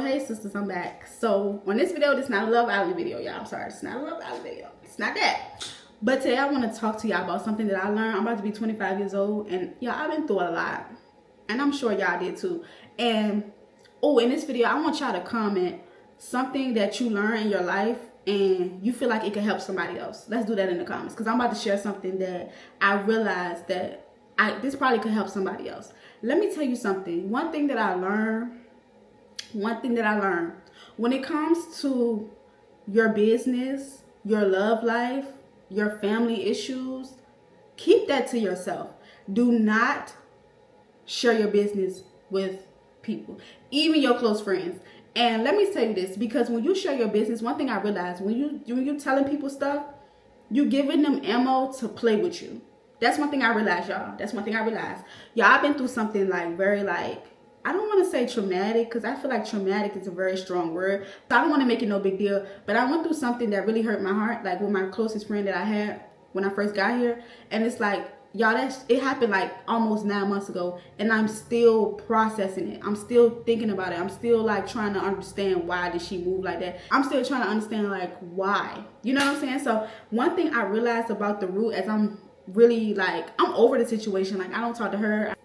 Hey sisters, I'm back. So on this video, this is not a love island video, y'all. I'm sorry, it's not a love island video. It's not that. But today I want to talk to y'all about something that I learned. I'm about to be 25 years old, and y'all, I've been through a lot, and I'm sure y'all did too. And in this video, I want y'all to comment something that you learned in your life and you feel like it can help somebody else. Let's do that in the comments, because I'm about to share something that I realized that this probably could help somebody else. Let me tell you something. One thing that I learned when it comes to your business, your love life, your family issues, keep that to yourself. Do not share your business with people, even your close friends. And let me tell you this, because when you share your business, one thing I realized, when you telling people stuff, you giving them ammo to play with you. That's one thing I realized, y'all. That's one thing I realized. Y'all, I've been through something very I don't want to say traumatic, because I feel like traumatic is a very strong word. So I don't want to make it no big deal. But I went through something that really hurt my heart, like with my closest friend that I had when I first got here. And it's like, y'all, it happened like almost 9 months ago, and I'm still processing it. I'm still thinking about it. I'm still like trying to understand, why did she move like that? I'm still trying to understand like why. You know what I'm saying? So one thing I realized about the root, as I'm really like, I'm over the situation. Like, I don't talk to her,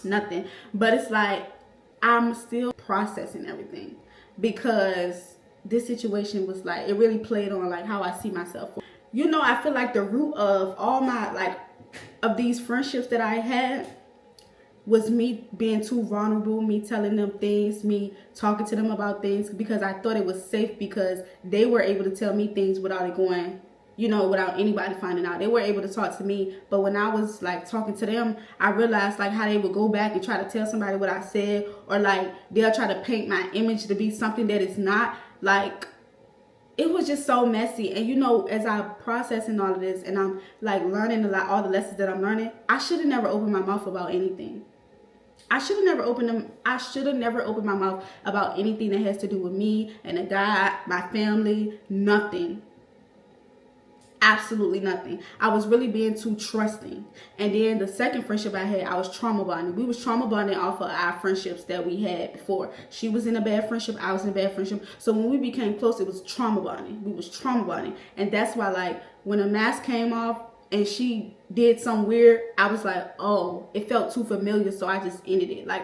nothing. But it's like, I'm still processing everything, because this situation was like, it really played on like how I see myself. You know, I feel like the root of all my of these friendships that I had was me being too vulnerable, me telling them things, me talking to them about things, because I thought it was safe, because they were able to tell me things without it going, you know, without anybody finding out. They were able to talk to me. But when I was like talking to them, I realized like how they would go back and try to tell somebody what I said, or like they'll try to paint my image to be something that it's not. Like, it was just so messy. And you know, as I'm processing all of this and I'm like learning a lot, all the lessons that I'm learning, I should have never opened my mouth about anything. I should have never opened my mouth about anything that has to do with me and a guy, my family, nothing. Absolutely nothing. I was really being too trusting. And then the second friendship I had, I was trauma bonding. We was trauma bonding off of our friendships that we had before. She was in a bad friendship, I was in a bad friendship. So when we became close, it was trauma bonding. We was trauma bonding. And that's why, like, when a mask came off and she did something weird, I was like, oh, it felt too familiar, so I just ended it. Like,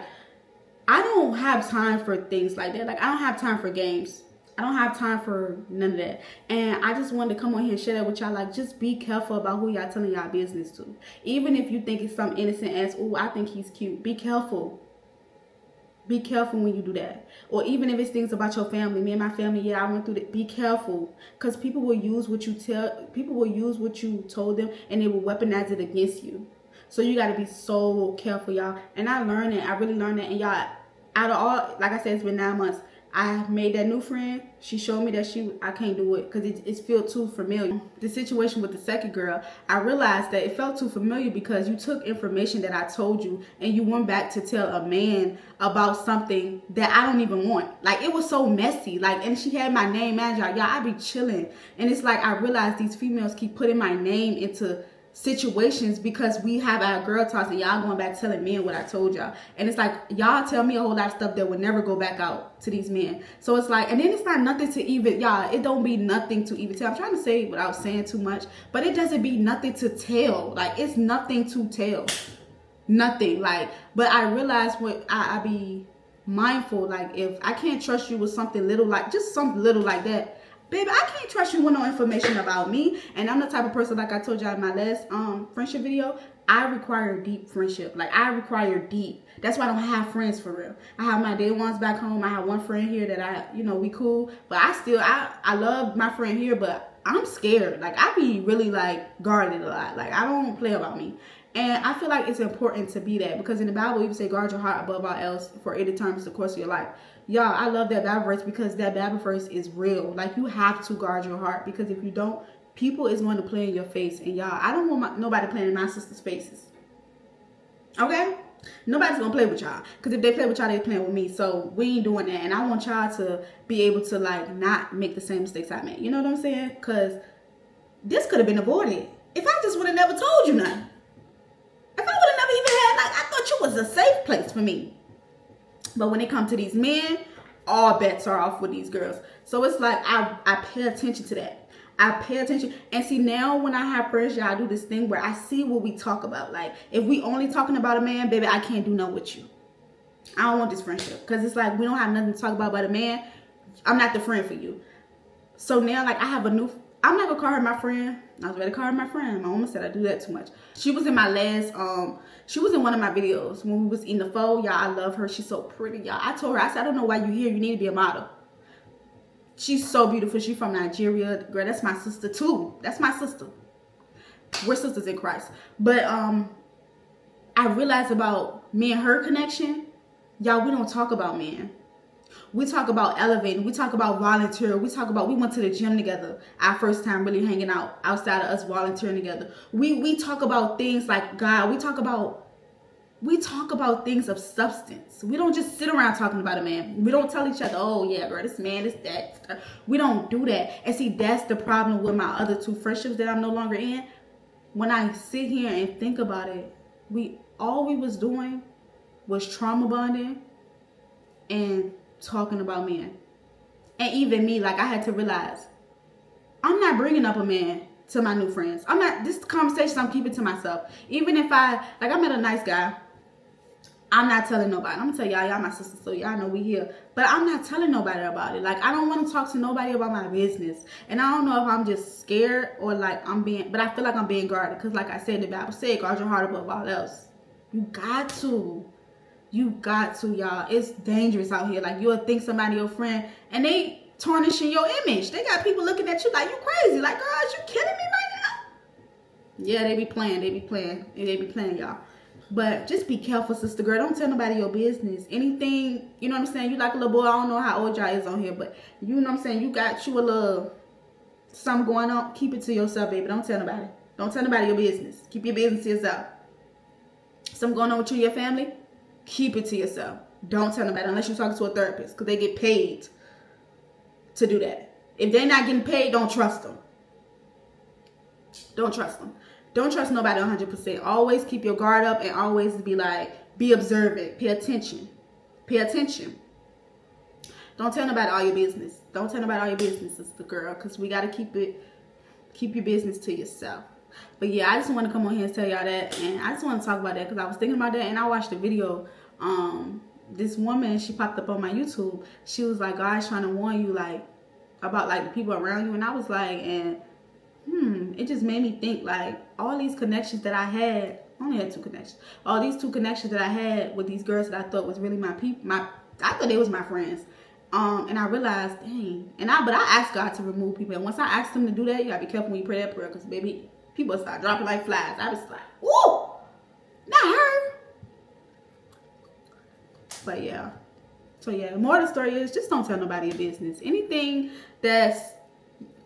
I don't have time for things like that. Like, I don't have time for games. I don't have time for none of that. And I just wanted to come on here and share that with y'all. Like, just be careful about who y'all telling y'all business to. Even if you think it's something innocent as, oh, I think he's cute. Be careful. Be careful when you do that. Or even if it's things about your family. Me and my family, yeah, I went through that. Be careful. Because people will use what you told them, and they will weaponize it against you. So you got to be so careful, y'all. And I learned it. I really learned it. And y'all, out of all, like I said, it's been 9 months. I made that new friend. She showed me that I can't do it, because it felt too familiar. The situation with the second girl, I realized that it felt too familiar because you took information that I told you and you went back to tell a man about something that I don't even want. Like, it was so messy. Like, and she had my name manager. Y'all, I be chilling. And it's like, I realized these females keep putting my name into situations because we have our girl talks, and y'all going back telling men what I told y'all. And it's like, y'all tell me a whole lot of stuff that would never go back out to these men. So it's like, and then it's not nothing to even, y'all, it don't be nothing to even tell. I'm trying to say it without saying too much, but it doesn't be nothing to tell. Like, it's nothing to tell. Nothing. Like, but I realize what I be mindful, like, if I can't trust you with something little, like just something little like that, baby, I can't trust you with no information about me. And I'm the type of person, like I told y'all in my last friendship video, I require deep friendship. Like, I require deep. That's why I don't have friends for real. I have my day ones back home. I have one friend here that we cool. But I love my friend here, but I'm scared. Like, I be really like guarded a lot. Like, I don't play about me. And I feel like it's important to be that, because in the Bible, even say, guard your heart above all else, for it determines the course of your life. Y'all, I love that Bible verse, because that Bible verse is real. Like, you have to guard your heart, because if you don't, people is going to play in your face. And y'all, I don't want nobody playing in my sister's faces. Okay? Nobody's going to play with y'all, because if they play with y'all, they playing with me. So we ain't doing that. And I want y'all to be able to, like, not make the same mistakes I made. You know what I'm saying? Because this could have been avoided if I just would have never told you nothing. If I would have never even had, like, I thought you was a safe place for me. But when it comes to these men, all bets are off with these girls. So it's like I pay attention to that. I pay attention. And see, now when I have friends, y'all, I do this thing where I see what we talk about. Like, if we only talking about a man, baby, I can't do nothing with you. I don't want this friendship. Because it's like, we don't have nothing to talk about a man. I'm not the friend for you. So now, like, I have a new, I'm not going to call her my friend. I was ready to call her my friend. My mama said I do that too much. She was in my last, she was in one of my videos when we was eating the pho. Y'all, I love her. She's so pretty, y'all. I told her, I said, I don't know why you here. You need to be a model. She's so beautiful. She's from Nigeria. Girl, that's my sister too. That's my sister. We're sisters in Christ. But I realized about me and her connection. Y'all, we don't talk about men. We talk about elevating. We talk about volunteer. We talk about, we went to the gym together. Our first time really hanging out outside of us volunteering together. We talk about things like God. We talk about things of substance. We don't just sit around talking about a man. We don't tell each other, oh yeah, girl, this man is that. We don't do that. And see, that's the problem with my other two friendships that I'm no longer in. When I sit here and think about it, all we was doing was trauma bonding and talking about men. And even me, like, I had to realize, I'm not bringing up a man to my new friends. This conversation I'm keeping to myself. Even if I met a nice guy, I'm not telling nobody. I'm gonna tell y'all my sisters, so y'all know we here. But I'm not telling nobody about it. Like, I don't want to talk to nobody about my business. And I don't know if I'm just scared or like but I feel like I'm being guarded. Because like I said, the Bible said, guard your heart above all else. You got to, y'all. It's dangerous out here. Like, you'll think somebody your friend and they tarnishing your image. They got people looking at you like you crazy. Like, girl, is you kidding me right now? Yeah, they be playing, y'all. But just be careful, sister girl. Don't tell nobody your business. Anything, you know what I'm saying? You like a little boy. I don't know how old y'all is on here, but you know what I'm saying? You got you a little something going on. Keep it to yourself, baby. Don't tell nobody. Don't tell nobody your business. Keep your business to yourself. Something going on with you and your family? Keep it to yourself. Don't tell nobody unless you're talking to a therapist, because they get paid to do that. If they're not getting paid, don't trust them. Don't trust them. Don't trust nobody 100%. Always keep your guard up and always be observant. Pay attention. Pay attention. Don't tell nobody all your business. Don't tell nobody all your business, sister girl, because we got to keep your business to yourself. But yeah, I just want to come on here and tell y'all that. And I just want to talk about that because I was thinking about that and I watched a video. This woman, she popped up on my YouTube. She was like, God's trying to warn you about the people around you. And I was like, it just made me think, like, all these connections that I had, I only had 2 connections. All these 2 connections that I had with these girls that I thought was really my people, I thought they was my friends. And I realized, dang. But I asked God to remove people. And once I asked him to do that, you gotta be careful when you pray that prayer, because baby, people start dropping like flies. I was like, woo, not her. But yeah. So yeah, the moral of the story is just don't tell nobody your business. Anything that's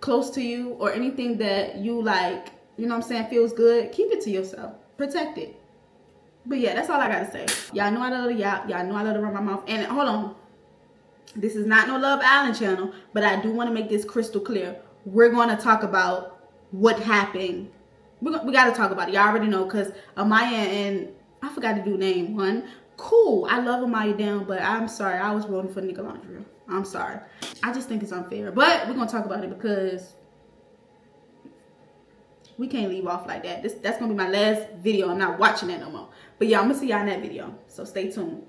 close to you or anything that you like, you know what I'm saying, feels good, keep it to yourself. Protect it. But yeah, that's all I gotta say. Y'all know I love y'all know I love to run my mouth. And hold on. This is not no Love Island channel, but I do want to make this crystal clear. We're going to talk about what happened. We got to talk about it. Y'all already know, because Amaya and I forgot to do name one. Cool. I love Amaya down, but I'm sorry. I was voting for Nicolandria. I'm sorry. I just think it's unfair. But we're going to talk about it because we can't leave off like that. That's going to be my last video. I'm not watching that no more. But yeah, I'm going to see y'all in that video. So stay tuned.